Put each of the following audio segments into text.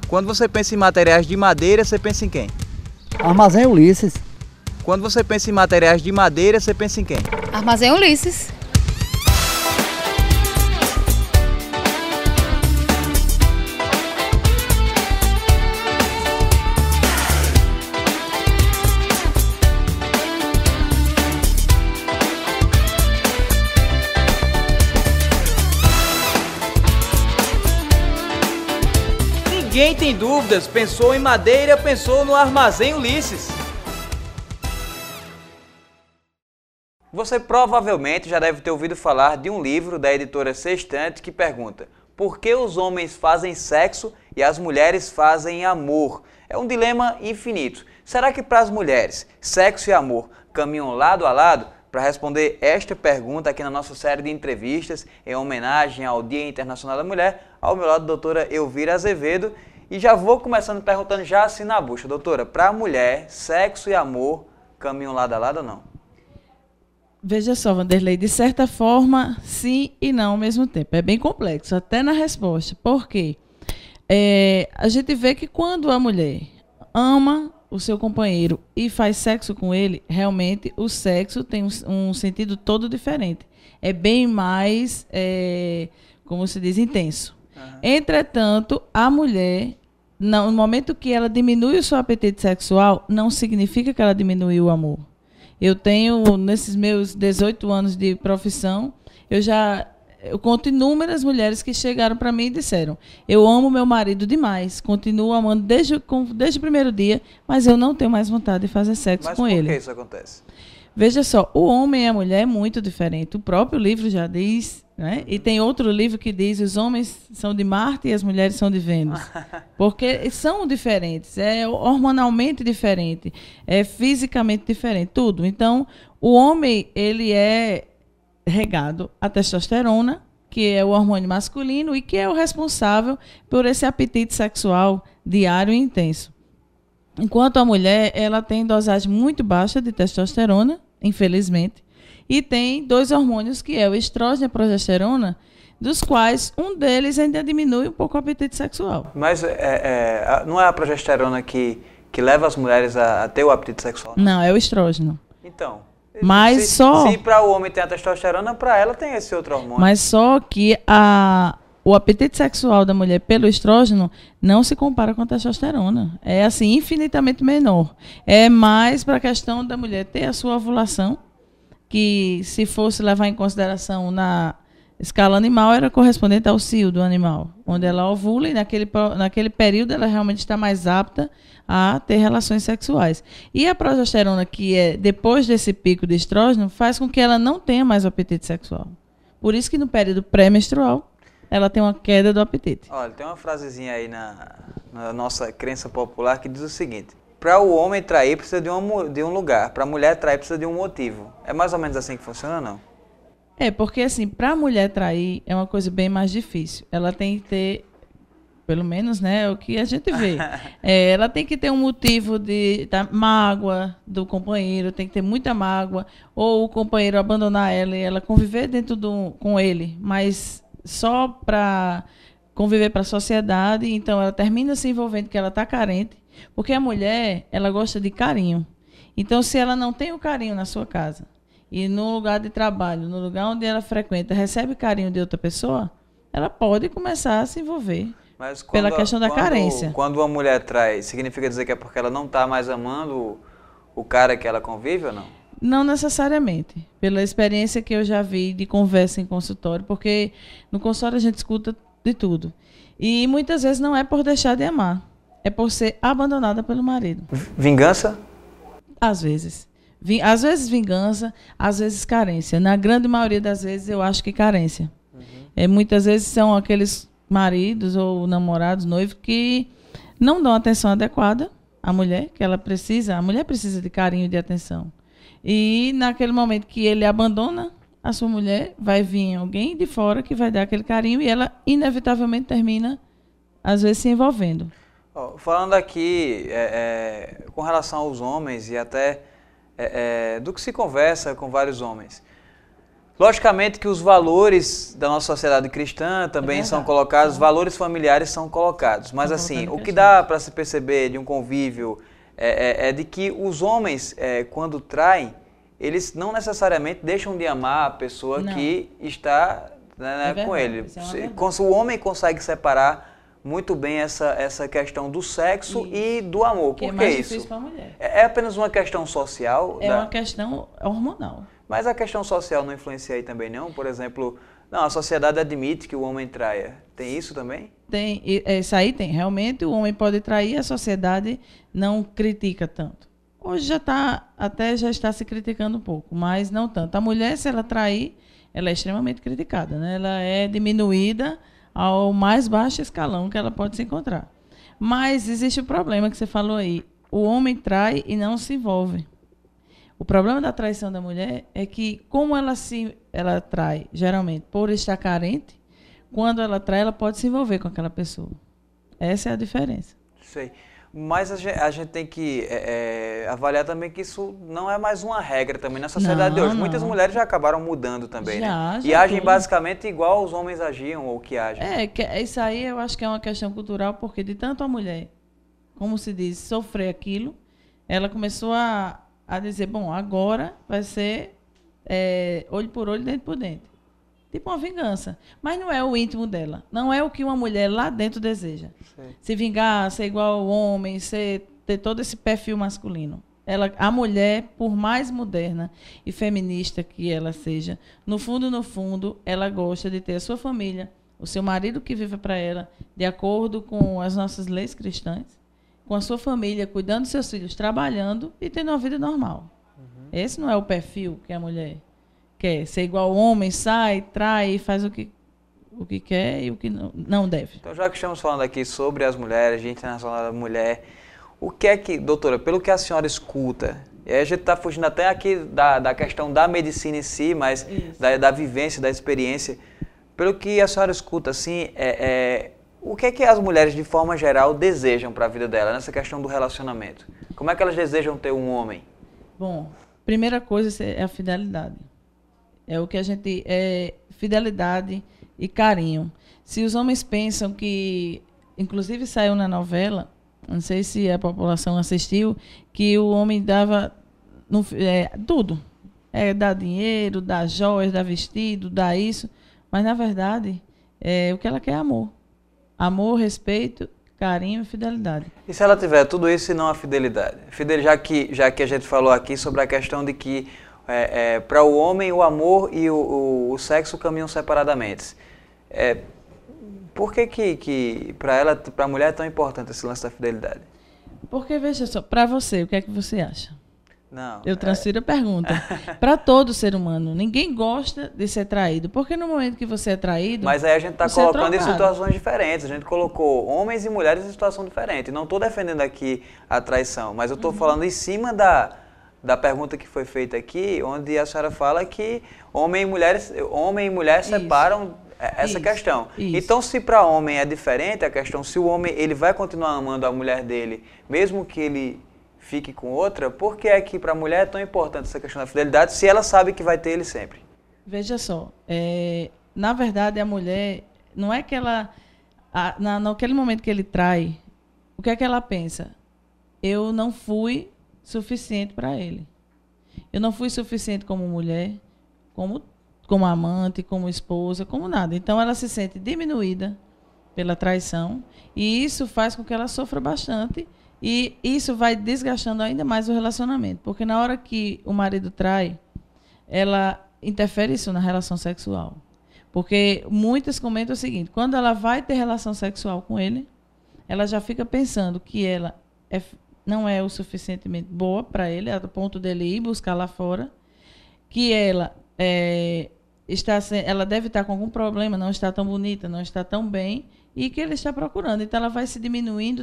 Quando você pensa em materiais de madeira, você pensa em quem? Armazém Ulisses. Quando você pensa em materiais de madeira, você pensa em quem? Armazém Ulisses. Ninguém tem dúvidas, pensou em madeira, pensou no Armazém Ulisses. Você provavelmente já deve ter ouvido falar de um livro da editora Sextante que pergunta: por que os homens fazem sexo e as mulheres fazem amor? É um dilema infinito. Será que para as mulheres, sexo e amor caminham lado a lado? Para responder esta pergunta aqui na nossa série de entrevistas, em homenagem ao Dia Internacional da Mulher, ao meu lado a doutora Elvira Azevedo. E já vou começando perguntando já assim na bucha, doutora, para a mulher, sexo e amor caminham lado a lado ou não? Veja só, Vanderlei, de certa forma, sim e não ao mesmo tempo. É bem complexo, até na resposta. Por quê? A gente vê que quando a mulher ama o seu companheiro e faz sexo com ele, realmente o sexo tem um sentido todo diferente. É bem mais, como se diz, intenso. Uhum. Entretanto, a mulher, no momento que ela diminui o seu apetite sexual, não significa que ela diminuiu o amor. Eu tenho, nesses meus 18 anos de profissão, eu conto inúmeras mulheres que chegaram para mim e disseram: eu amo meu marido demais, continuo amando desde o primeiro dia, mas eu não tenho mais vontade de fazer sexo com ele. Mas por que isso acontece? Veja só, o homem e a mulher é muito diferente. O próprio livro já diz, né? E tem outro livro que diz: os homens são de Marte e as mulheres são de Vênus. Porque são diferentes, é hormonalmente diferente, é fisicamente diferente, tudo. Então, o homem, ele é regado a testosterona, que é o hormônio masculino e que é o responsável por esse apetite sexual diário e intenso. Enquanto a mulher, ela tem dosagem muito baixa de testosterona, infelizmente, e tem dois hormônios, que é o estrógeno e a progesterona, dos quais um deles ainda diminui um pouco o apetite sexual. Mas não é a progesterona que leva as mulheres a ter o apetite sexual? Não, é o estrógeno. Então, mas se para o homem tem a testosterona, para ela tem esse outro hormônio. Mas só que o apetite sexual da mulher pelo estrógeno não se compara com a testosterona. É assim, infinitamente menor. É mais para a questão da mulher ter a sua ovulação, que se fosse levar em consideração na escala animal, era correspondente ao cio do animal, onde ela ovula e naquele período ela realmente está mais apta a ter relações sexuais. E a progesterona, que é depois desse pico de estrógeno, faz com que ela não tenha mais o apetite sexual. Por isso que no período pré-menstrual, ela tem uma queda do apetite. Olha, tem uma frasezinha aí na nossa crença popular que diz o seguinte: para o homem trair precisa de um lugar, para a mulher trair precisa de um motivo. É mais ou menos assim que funciona ou não? Porque assim, para a mulher trair é uma coisa bem mais difícil. Ela tem que ter, pelo menos, né, o que a gente vê. Ela tem que ter um motivo da mágoa do companheiro, tem que ter muita mágoa, ou o companheiro abandonar ela e ela conviver com ele, mas só para conviver para a sociedade. Então ela termina se envolvendo porque ela está carente, porque a mulher, ela gosta de carinho. Então, se ela não tem o carinho na sua casa e no lugar de trabalho, no lugar onde ela frequenta, recebe carinho de outra pessoa, ela pode começar a se envolver. Mas pela questão da carência. Quando uma mulher trai, significa dizer que é porque ela não está mais amando o cara que ela convive ou não? Não necessariamente. Pela experiência que eu já vi de conversa em consultório, porque no consultório a gente escuta de tudo. E muitas vezes não é por deixar de amar, é por ser abandonada pelo marido. Vingança? Às vezes. Às vezes vingança, às vezes carência. Na grande maioria das vezes eu acho que carência. Muitas vezes são aqueles maridos ou namorados, noivos, que não dão atenção adequada à mulher, que ela precisa. A mulher precisa de carinho e de atenção. E naquele momento que ele abandona a sua mulher, vai vir alguém de fora que vai dar aquele carinho e ela inevitavelmente termina, às vezes, se envolvendo. Falando aqui com relação aos homens e até do que se conversa com vários homens, Logicamente que os valores da nossa sociedade cristã também são colocados, os valores familiares são colocados. Mas assim, o que dá para se perceber de um convívio é de que os homens, quando traem, eles não necessariamente deixam de amar a pessoa que está com ele. O homem consegue separar muito bem essa questão do sexo e do amor. Por que isso? É apenas uma questão social? É uma questão hormonal. Mas a questão social não influencia aí também, não? Por exemplo, a sociedade admite que o homem traia. Tem isso também? Tem, isso aí tem. Realmente o homem pode trair, a sociedade não critica tanto. Hoje já está se criticando um pouco, mas não tanto. A mulher, se ela trair, ela é extremamente criticada, né? Ela é diminuída ao mais baixo escalão que ela pode se encontrar. Mas existe o problema que você falou aí. O homem trai e não se envolve. O problema da traição da mulher é que, como ela trai, geralmente, por estar carente, quando ela trai, ela pode se envolver com aquela pessoa. Essa é a diferença. Sei. Mas a gente tem que avaliar também que isso não é mais uma regra também na sociedade de hoje. Muitas mulheres já acabaram mudando também, né? E agem basicamente igual os homens agiam ou que agem. Isso aí eu acho que é uma questão cultural, porque de tanto a mulher, como se diz, sofrer aquilo, ela começou a dizer, bom, agora vai ser olho por olho, dente por dente. Tipo uma vingança. Mas não é o íntimo dela. Não é o que uma mulher lá dentro deseja. Sim. Se vingar, ser igual ao homem, ter todo esse perfil masculino. A mulher, por mais moderna e feminista que ela seja, no fundo, ela gosta de ter a sua família, o seu marido que vive para ela, de acordo com as nossas leis cristãs, com a sua família, cuidando dos seus filhos, trabalhando e tendo uma vida normal. Uhum. Esse não é o perfil que a mulher quer. Ser igual ao homem, sai, trai, faz o que quer e o que não deve. Então, já que estamos falando aqui sobre as mulheres, Dia Internacional da Mulher, o que é que, doutora, pelo que a senhora escuta, e aí a gente está fugindo até aqui da questão da medicina em si, mas da vivência, da experiência, pelo que a senhora escuta, assim, o que é que as mulheres, de forma geral, desejam para a vida dela, nessa questão do relacionamento? Como é que elas desejam ter um homem? Bom, primeira coisa é a fidelidade. É o que a gente... fidelidade e carinho. Se os homens pensam que... Inclusive saiu na novela, não sei se a população assistiu, que o homem dava tudo. Dá dinheiro, dá joias, dá vestido, dá isso. Mas, na verdade, o que ela quer é amor. Amor, respeito, carinho e fidelidade. E se ela tiver tudo isso e não a fidelidade? Já que a gente falou aqui sobre a questão de que para o homem o amor e o sexo caminham separadamente. Por que para a mulher é tão importante esse lance da fidelidade? Porque, veja só, para você, o que é que você acha? Não, eu transfiro a pergunta. Para todo ser humano, ninguém gosta de ser traído. Porque no momento que você é traído... Mas aí a gente está colocando em situações diferentes. A gente colocou homens e mulheres em situação diferente. Não estou defendendo aqui a traição, mas eu estou falando em cima da pergunta que foi feita aqui, onde a senhora fala que homem e mulher separam essa questão. Isso. Então, se para homem é diferente a questão, se o homem ele vai continuar amando a mulher dele, mesmo que ele fique com outra, por que é que para a mulher é tão importante essa questão da fidelidade, se ela sabe que vai ter ele sempre? Veja só, na verdade a mulher, não é que ela, naquele momento que ele trai, o que é que ela pensa? Eu não fui suficiente para ele. Eu não fui suficiente como mulher, como amante, como esposa, como nada. Então ela se sente diminuída pela traição e isso faz com que ela sofra bastante e isso vai desgastando ainda mais o relacionamento, porque na hora que o marido trai, ela interfere isso na relação sexual. Porque muitas comentam o seguinte, quando ela vai ter relação sexual com ele, ela já fica pensando que ela não é o suficientemente boa para ele, a ponto dele ir buscar lá fora, que ela ela deve estar com algum problema, não está tão bonita, não está tão bem, e que ele está procurando. Então, ela vai se diminuindo,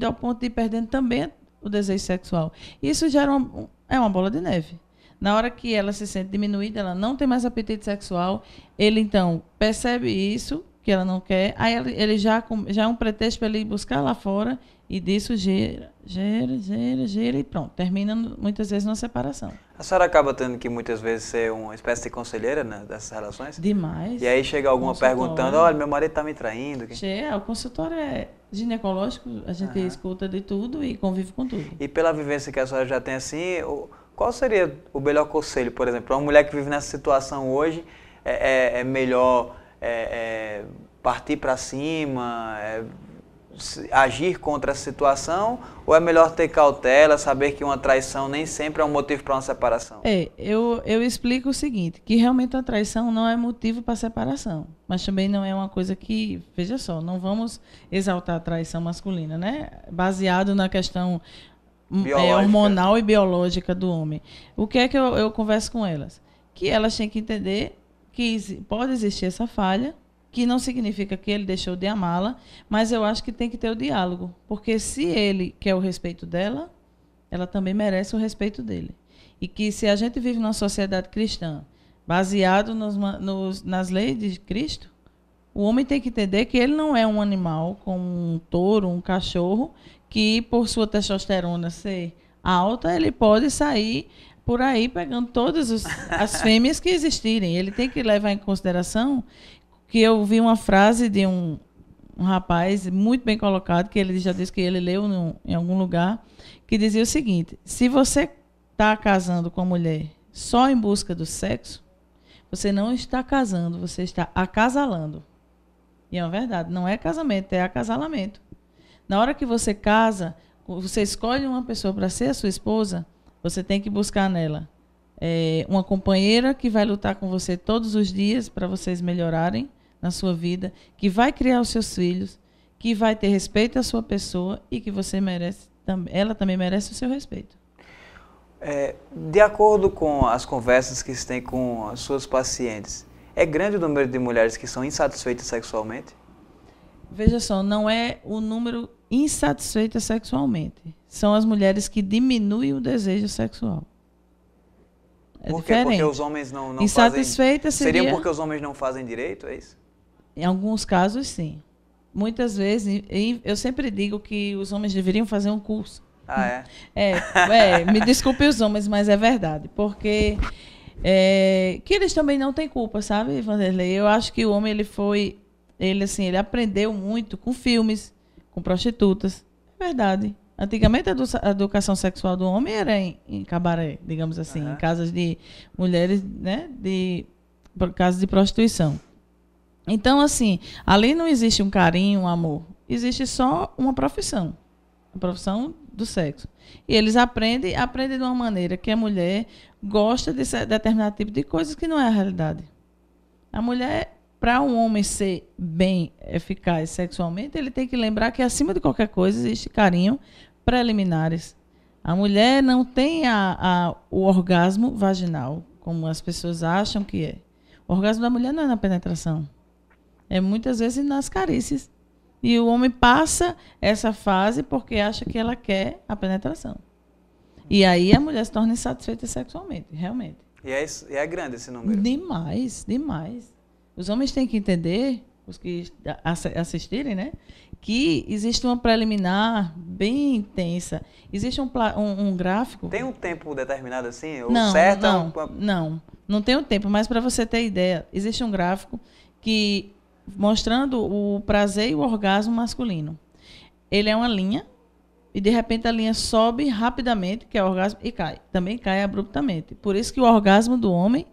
ao ponto de ir perdendo também o desejo sexual. Isso gera uma bola de neve. Na hora que ela se sente diminuída, ela não tem mais apetite sexual, ele, então, percebe isso, que ela não quer, aí ele já é um pretexto para ele ir buscar lá fora e disso gera e pronto. Termina muitas vezes numa separação. A senhora acaba tendo que muitas vezes ser uma espécie de conselheira, né, dessas relações? Demais. E aí chega alguma perguntando, olha, meu marido está me traindo. O consultório é ginecológico, a gente escuta de tudo e convive com tudo. E pela vivência que a senhora já tem assim, qual seria o melhor conselho, por exemplo, para uma mulher que vive nessa situação hoje, é melhor partir para cima, agir contra a situação, ou é melhor ter cautela, saber que uma traição nem sempre é um motivo para uma separação? Eu explico o seguinte, que realmente a traição não é motivo para separação, mas também não é uma coisa que, veja só, não vamos exaltar a traição masculina, né? Baseado na questão hormonal e biológica do homem. O que é que eu converso com elas? Que elas têm que entender que pode existir essa falha, que não significa que ele deixou de amá-la, mas eu acho que tem que ter o diálogo, porque se ele quer o respeito dela, ela também merece o respeito dele. E que se a gente vive numa sociedade cristã, baseado nas leis de Cristo, o homem tem que entender que ele não é um animal, como um touro, um cachorro, que por sua testosterona ser alta, ele pode sair por aí pegando todas as fêmeas que existirem. Ele tem que levar em consideração que eu vi uma frase de um rapaz muito bem colocado, que ele já disse que ele leu em algum lugar, que dizia o seguinte: se você está casando com a mulher só em busca do sexo, você não está casando, você está acasalando. E é uma verdade, não é casamento, é acasalamento. Na hora que você casa, você escolhe uma pessoa para ser a sua esposa, você tem que buscar nela uma companheira que vai lutar com você todos os dias para vocês melhorarem na sua vida, que vai criar os seus filhos, que vai ter respeito à sua pessoa e que você merece, ela também merece o seu respeito. De acordo com as conversas que você tem com as suas pacientes, é grande o número de mulheres que são insatisfeitas sexualmente? Veja só, não é o número insatisfeitas sexualmente. São as mulheres que diminuem o desejo sexual. Por quê? Porque os homens não insatisfeitas fazem... Seria porque os homens não fazem direito, é isso? Em alguns casos, sim. Muitas vezes, eu sempre digo que os homens deveriam fazer um curso. Ah, é? Me desculpe os homens, mas é verdade. Porque que eles também não têm culpa, sabe, Vanderlei? Eu acho que o homem, ele aprendeu muito com filmes, com prostitutas. É verdade. Antigamente a educação sexual do homem era em cabaré, digamos assim, em casas de mulheres, né, casas de prostituição. Então, assim, ali não existe um carinho, um amor. Existe só uma profissão. A profissão do sexo. E eles aprendem de uma maneira que a mulher gosta de determinado tipo de coisas que não é a realidade. A mulher, para um homem ser bem eficaz sexualmente, ele tem que lembrar que acima de qualquer coisa existe carinho preliminares. A mulher não tem o orgasmo vaginal, como as pessoas acham que é. O orgasmo da mulher não é na penetração. É muitas vezes nas carícias. E o homem passa essa fase porque acha que ela quer a penetração. E aí a mulher se torna insatisfeita sexualmente, realmente. E é grande esse número? Demais, demais. Os homens têm que entender, os que assistirem, né, que existe uma preliminar bem intensa. Existe um gráfico... Tem um tempo determinado assim? Ou não, certo? Não tem um tempo, mas para você ter ideia, existe um gráfico que mostrando o prazer e o orgasmo masculino. Ele é uma linha e de repente a linha sobe rapidamente, que é o orgasmo, e cai. Também cai abruptamente. Por isso que o orgasmo do homem,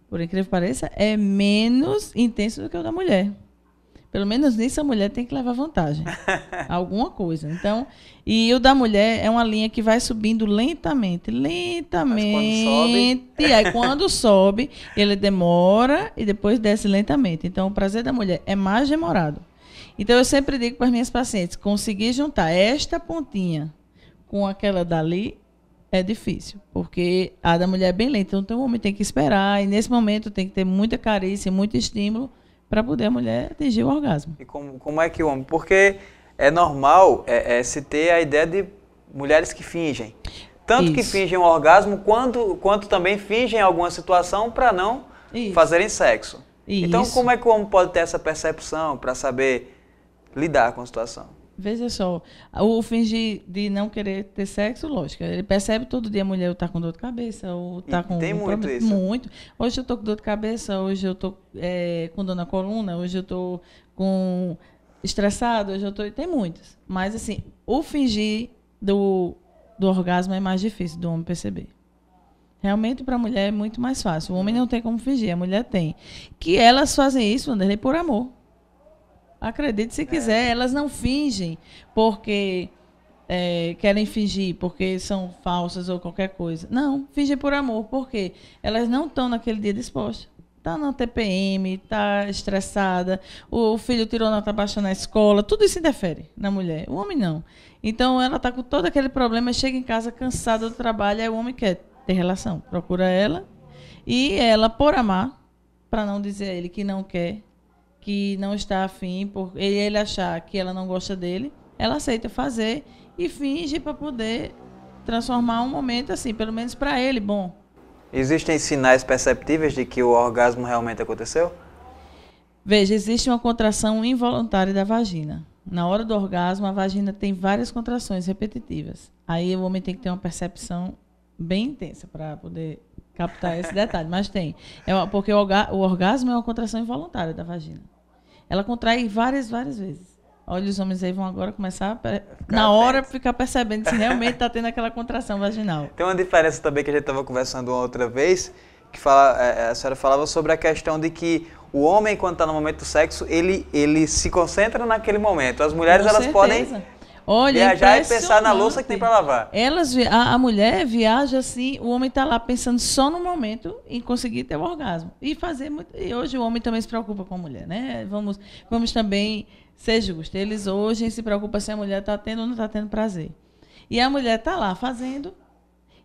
por incrível que pareça, é menos intenso do que o da mulher. Pelo menos nisso a mulher tem que levar vantagem. Alguma coisa. Então, e o da mulher é uma linha que vai subindo lentamente. Aí quando sobe, ele demora e depois desce lentamente. Então, o prazer da mulher é mais demorado. Então, eu sempre digo para as minhas pacientes, conseguir juntar esta pontinha com aquela dali é difícil. Porque a da mulher é bem lenta. Então, o homem tem que esperar. E nesse momento tem que ter muita carícia, muito estímulo, para poder a mulher atingir o orgasmo. E como é que o homem... Porque é normal se ter a ideia de mulheres que fingem. Tanto que fingem um orgasmo, quanto também fingem alguma situação para não fazerem sexo. Então, Isso. como é que o homem pode ter essa percepção para saber lidar com a situação? Veja só, o fingir de não querer ter sexo, lógico, ele percebe todo dia a mulher está com dor de cabeça, ou está com tem muito problema. isso. Muito. Hoje eu estou com dor de cabeça, hoje eu estou com dor na coluna, hoje eu estou com estressado, hoje eu estou... Tem muitas. Mas, assim, o fingir do orgasmo é mais difícil do homem perceber. Realmente, para a mulher é muito mais fácil. O homem não tem como fingir, a mulher tem. Que elas fazem isso, Vanderlei, por amor. Acredite se quiser, elas não fingem porque querem fingir, porque são falsas ou qualquer coisa. Não, fingem por amor, porque elas não estão naquele dia dispostas. Está na TPM, está estressada, o filho tirou nota baixa na escola, tudo isso interfere na mulher. O homem não. Então, ela está com todo aquele problema, chega em casa cansada do trabalho, aí o homem quer ter relação. Procura ela, e ela, por amar, para não dizer a ele que não quer, que não está afim, por ele achar que ela não gosta dele, ela aceita fazer e finge para poder transformar um momento assim, pelo menos para ele, bom. Existem sinais perceptíveis de que o orgasmo realmente aconteceu? Veja, existe uma contração involuntária da vagina. Na hora do orgasmo, a vagina tem várias contrações repetitivas. Aí o homem tem que ter uma percepção bem intensa para poder captar esse detalhe, mas tem. Porque o orgasmo é uma contração involuntária da vagina. Ela contrai várias vezes. Olha, os homens aí vão agora começar na hora ficar percebendo se realmente está tendo aquela contração vaginal. Tem uma diferença também que a gente estava conversando uma outra vez, que a senhora falava sobre a questão de que o homem, quando está no momento do sexo, ele se concentra naquele momento. As mulheres, elas podem viajar e pensar na louça que tem para lavar. A mulher viaja assim, o homem está lá pensando só no momento em conseguir ter o orgasmo. E hoje o homem também se preocupa com a mulher, né? Vamos também ser justos. Eles hoje se preocupam se a mulher está tendo ou não está tendo prazer. E a mulher está lá fazendo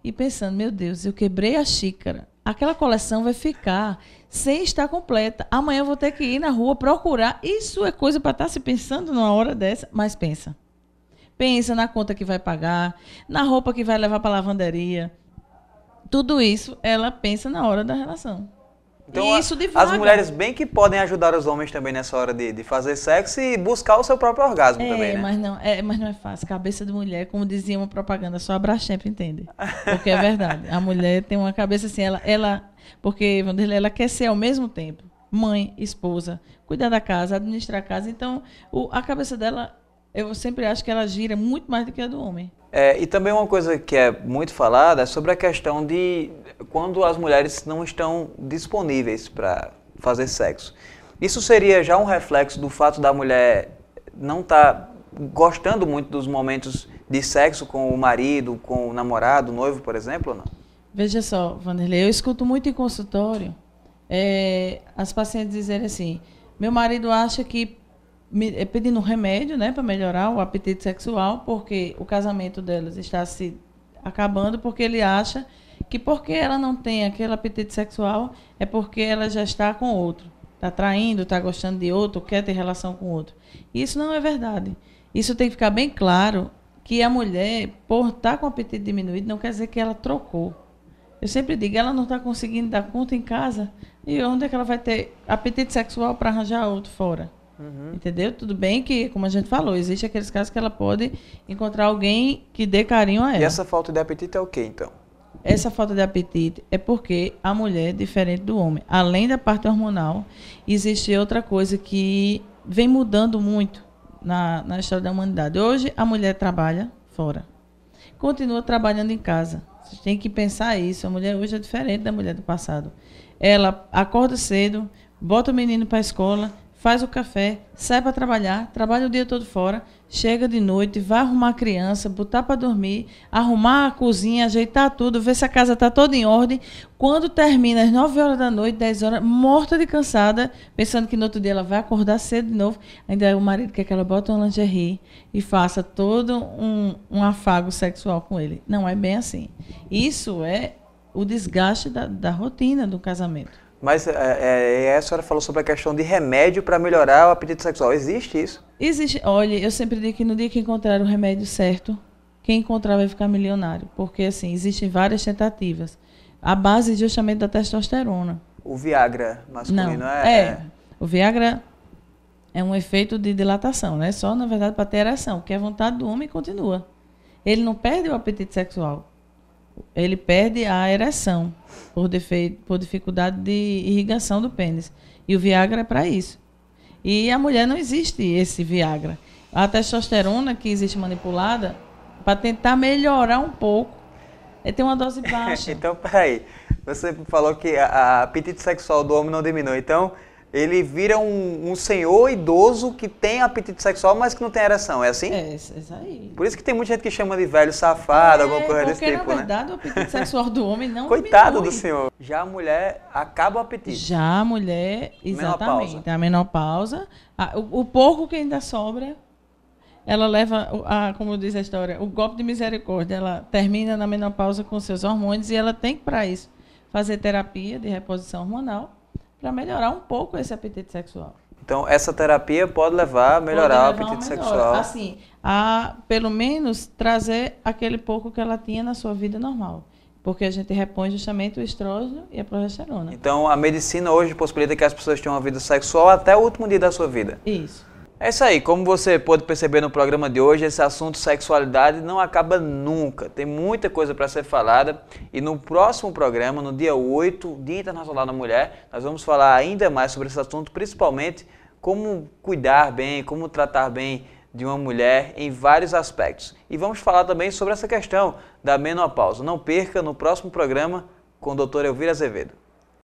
e pensando, meu Deus, eu quebrei a xícara. Aquela coleção vai ficar sem estar completa. Amanhã eu vou ter que ir na rua procurar. Isso é coisa para estar se pensando numa hora dessa, mas pensa. Pensa na conta que vai pagar, na roupa que vai levar para a lavanderia. Tudo isso ela pensa na hora da relação. Então, e isso devagar. As mulheres bem que podem ajudar os homens também nessa hora de fazer sexo e buscar o seu próprio orgasmo também, né? Mas não é fácil. Cabeça de mulher, como dizia uma propaganda, só a Brastemp entende. Porque é verdade. A mulher tem uma cabeça assim, porque Vanderlei, ela quer ser ao mesmo tempo mãe, esposa, cuidar da casa, administrar a casa. Então, a cabeça dela, eu sempre acho que ela gira muito mais do que a do homem. E também uma coisa que é muito falada é sobre a questão de quando as mulheres não estão disponíveis para fazer sexo. Isso seria já um reflexo do fato da mulher não estar gostando muito dos momentos de sexo com o marido, com o namorado, o noivo, por exemplo, ou não? Veja só, Vanderlei, eu escuto muito em consultório as pacientes dizerem assim, meu marido acha que pedindo um remédio, né, para melhorar o apetite sexual, porque o casamento delas está se acabando, porque ele acha que porque ela não tem aquele apetite sexual, é porque ela já está com outro. Está traindo, está gostando de outro, quer ter relação com outro. Isso não é verdade. Isso tem que ficar bem claro, que a mulher, por estar com o apetite diminuído, não quer dizer que ela trocou. Eu sempre digo, ela não está conseguindo dar conta em casa, e onde é que ela vai ter apetite sexual para arranjar outro fora? Entendeu? Tudo bem que, como a gente falou, existe aqueles casos que ela pode encontrar alguém que dê carinho a ela. E essa falta de apetite é o quê, então? Essa falta de apetite é porque a mulher é diferente do homem. Além da parte hormonal, existe outra coisa que vem mudando muito na história da humanidade. Hoje, a mulher trabalha fora. Continua trabalhando em casa. Você tem que pensar isso. A mulher hoje é diferente da mulher do passado. Ela acorda cedo, bota o menino para a escola, faz o café, sai para trabalhar, trabalha o dia todo fora, chega de noite, vai arrumar a criança, botar para dormir, arrumar a cozinha, ajeitar tudo, ver se a casa está toda em ordem. Quando termina às 9 horas da noite, 10 horas, morta de cansada, pensando que no outro dia ela vai acordar cedo de novo, ainda o marido quer que ela bote uma lingerie e faça todo um afago sexual com ele. Não é bem assim. Isso é o desgaste da rotina do casamento. Mas a senhora falou sobre a questão de remédio para melhorar o apetite sexual. Existe isso? Existe. Olha, eu sempre digo que no dia que encontrar o remédio certo, quem encontrar vai ficar milionário. Porque, assim, existem várias tentativas. A base justamente da testosterona. O Viagra masculino O Viagra é um efeito de dilatação, né? Só, na verdade, para ter ereção, que a vontade do homem continua. Ele não perde o apetite sexual. Ele perde a ereção por dificuldade de irrigação do pênis. E o Viagra é para isso. E a mulher não existe esse Viagra. A testosterona que existe manipulada, para tentar melhorar um pouco, tem uma dose baixa. Então, peraí. Você falou que a apetite sexual do homem não diminui. Então, ele vira um senhor idoso que tem apetite sexual, mas que não tem ereção. É assim? É isso aí. Por isso que tem muita gente que chama de velho safado, alguma coisa desse tipo, porque, na verdade, o apetite sexual do homem não Coitado diminui. do senhor. Já a mulher acaba o apetite. Já a mulher, exatamente. A menopausa. O pouco que ainda sobra, ela leva, como diz a história, o golpe de misericórdia. Ela termina na menopausa com seus hormônios e ela tem que, para isso, fazer terapia de reposição hormonal para melhorar um pouco esse apetite sexual. Então, essa terapia pode levar a melhorar o apetite sexual. Assim, a pelo menos trazer aquele pouco que ela tinha na sua vida normal. Porque a gente repõe justamente o estrógeno e a progesterona. Então, a medicina hoje possibilita que as pessoas tenham uma vida sexual até o último dia da sua vida. Isso. É isso aí, como você pôde perceber no programa de hoje, esse assunto sexualidade não acaba nunca. Tem muita coisa para ser falada e no próximo programa, no dia 8, Dia Internacional da Mulher, nós vamos falar ainda mais sobre esse assunto, principalmente como cuidar bem, como tratar bem de uma mulher em vários aspectos. E vamos falar também sobre essa questão da menopausa. Não perca no próximo programa com o Dr. Elvira Azevedo.